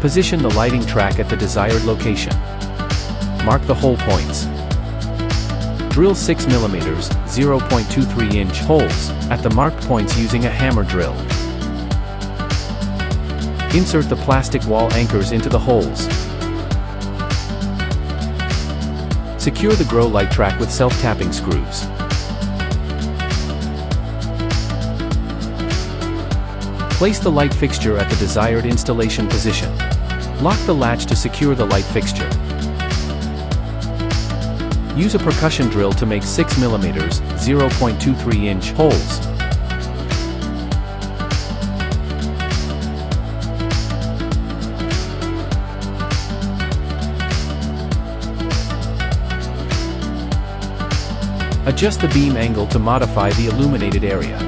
Position the lighting track at the desired location. Mark the hole points. Drill 6 mm, 0.23 inch holes at the marked points using a hammer drill. Insert the plastic wall anchors into the holes. Secure the grow light track with self-tapping screws. Place the light fixture at the desired installation position. Lock the latch to secure the light fixture. Use a percussion drill to make 6 mm, 0.23 inch holes. Adjust the beam angle to modify the illuminated area.